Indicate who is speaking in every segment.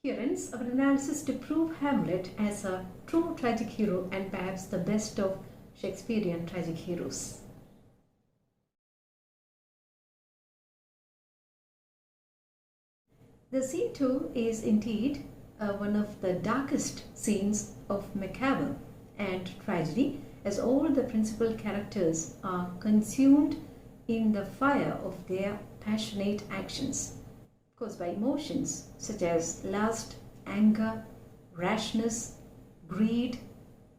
Speaker 1: Here ends our analysis to prove Hamlet as a true tragic hero and perhaps the best of Shakespearean tragic heroes. The scene 2 is indeed one of the darkest scenes of macabre and tragedy, as all the principal characters are consumed in the fire of their passionate actions, caused by emotions such as lust, anger, rashness, greed,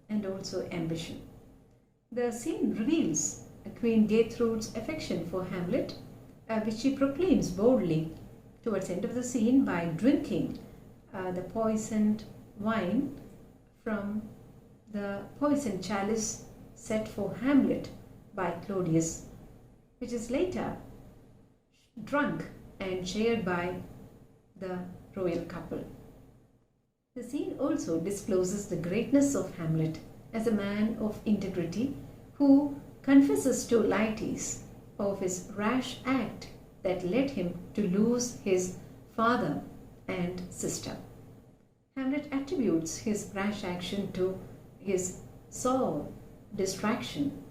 Speaker 1: and also ambition. The scene reveals Queen Gertrude's affection for Hamlet, which she proclaims boldly towards the end of the scene by drinking the poisoned wine from the poisoned chalice set for Hamlet by Claudius, which is later drunk and shared by the royal couple. The scene also discloses the greatness of Hamlet as a man of integrity who confesses to Laertes of his rash act that led him to lose his father and sister. Hamlet attributes his rash action to his sore distraction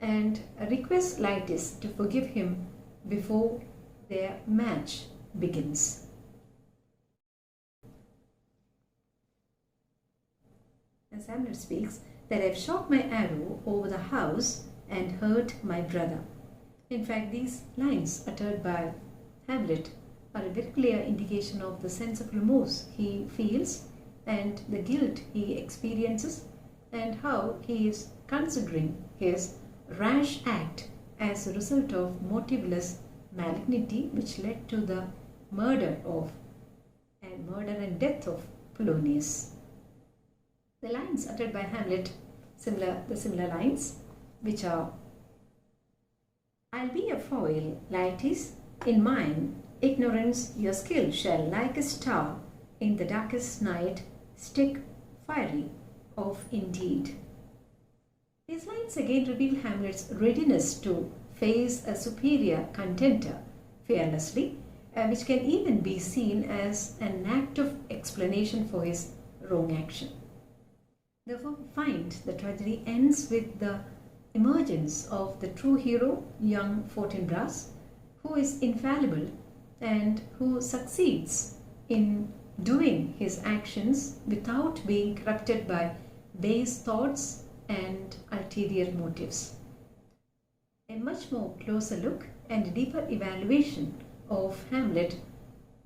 Speaker 1: and requests Laertes to forgive him before their match begins. As Hamlet speaks, that I've shot my arrow over the house and hurt my brother. In fact, these lines uttered by Hamlet are a very clear indication of the sense of remorse he feels and the guilt he experiences, and how he is considering his rash act as a result of motiveless malignity which led to the murder and death of Polonius. The lines uttered by Hamlet, the similar lines, which are, "I'll be a foil, Laertes, in mine ignorance your skill shall like a star in the darkest night stick fiery of indeed." These lines again reveal Hamlet's readiness to face a superior contender fearlessly, which can even be seen as an act of explanation for his wrong action. Therefore, we find the tragedy ends with the emergence of the true hero, young Fortinbras, who is infallible and who succeeds in doing his actions without being corrupted by base thoughts and ulterior motives. A much more closer look and deeper evaluation of Hamlet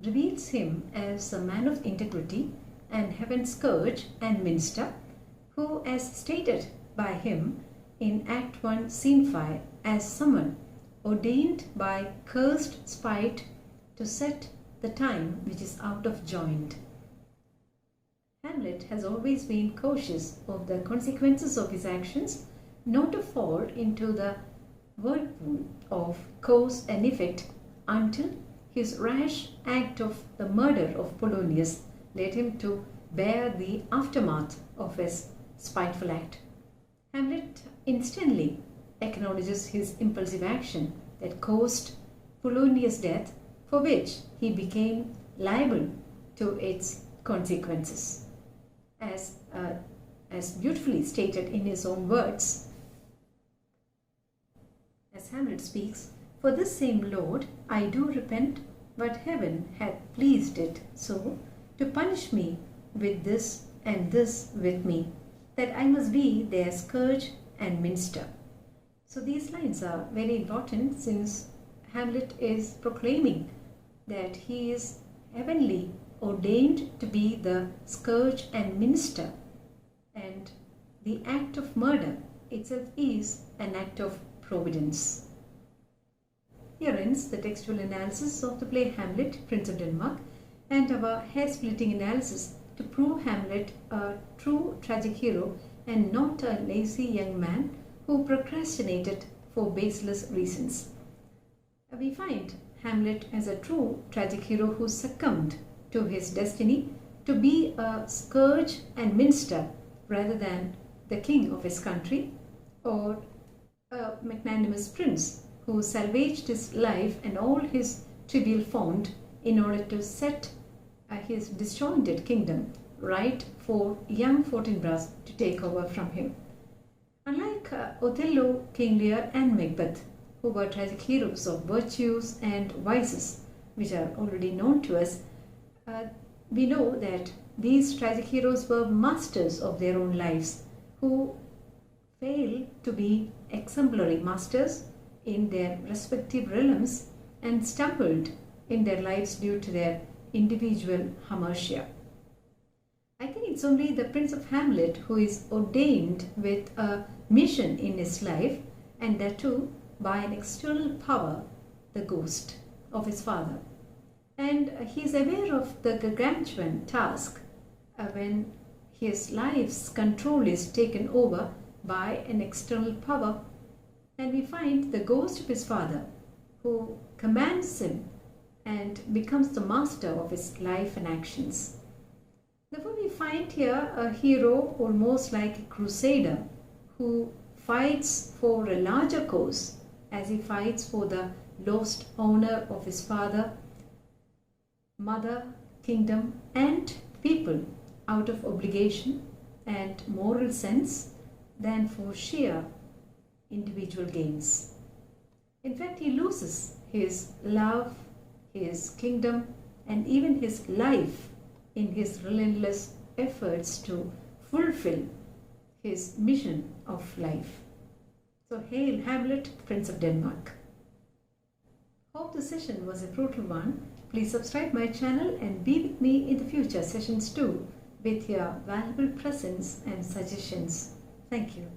Speaker 1: reveals him as a man of integrity and heaven's scourge and minister, who, as stated by him in Act 1, Scene 5, as someone ordained by cursed spite to set the time which is out of joint. Hamlet has always been cautious of the consequences of his actions, not to fall into the whirlpool of cause and effect until his rash act of the murder of Polonius led him to bear the aftermath of his spiteful act. Hamlet instantly acknowledges his impulsive action that caused Polonius' death, for which he became liable to its consequences. As beautifully stated in his own words, as Hamlet speaks, "For this same Lord I do repent, but heaven hath pleased it so to punish me with this and this with me, that I must be their scourge and minister." So these lines are very important, since Hamlet is proclaiming that he is heavenly ordained to be the scourge and minister, and the act of murder itself is an act of providence. Here ends the textual analysis of the play Hamlet, Prince of Denmark, and our hair-splitting analysis to prove Hamlet a true tragic hero and not a lazy young man who procrastinated for baseless reasons. We find Hamlet as a true tragic hero who succumbed to his destiny to be a scourge and minister rather than the king of his country, or a magnanimous prince who salvaged his life and all his trivial fond in order to set his disjointed kingdom right for young Fortinbras to take over from him. Unlike Othello, King Lear, and Macbeth, who were tragic heroes of virtues and vices, which are already known to us, we know that these tragic heroes were masters of their own lives, who failed to be exemplary masters in their respective realms and stumbled in their lives due to their individual hamartia. I think it's only the Prince of Hamlet who is ordained with a mission in his life, and that too by an external power, the ghost of his father. And he is aware of the gargantuan task when his life's control is taken over by an external power, and we find the ghost of his father who commands him and becomes the master of his life and actions. Therefore, we find here a hero almost like a crusader who fights for a larger cause, as he fights for the lost honor of his father, mother, kingdom, and people out of obligation and moral sense than for sheer individual gains. In fact, he loses his love, his kingdom, and even his life in his relentless efforts to fulfill his mission of life. So, hail Hamlet, Prince of Denmark. Hope the session was a fruitful one. Please subscribe my channel and be with me in the future sessions too with your valuable presence and suggestions. Thank you.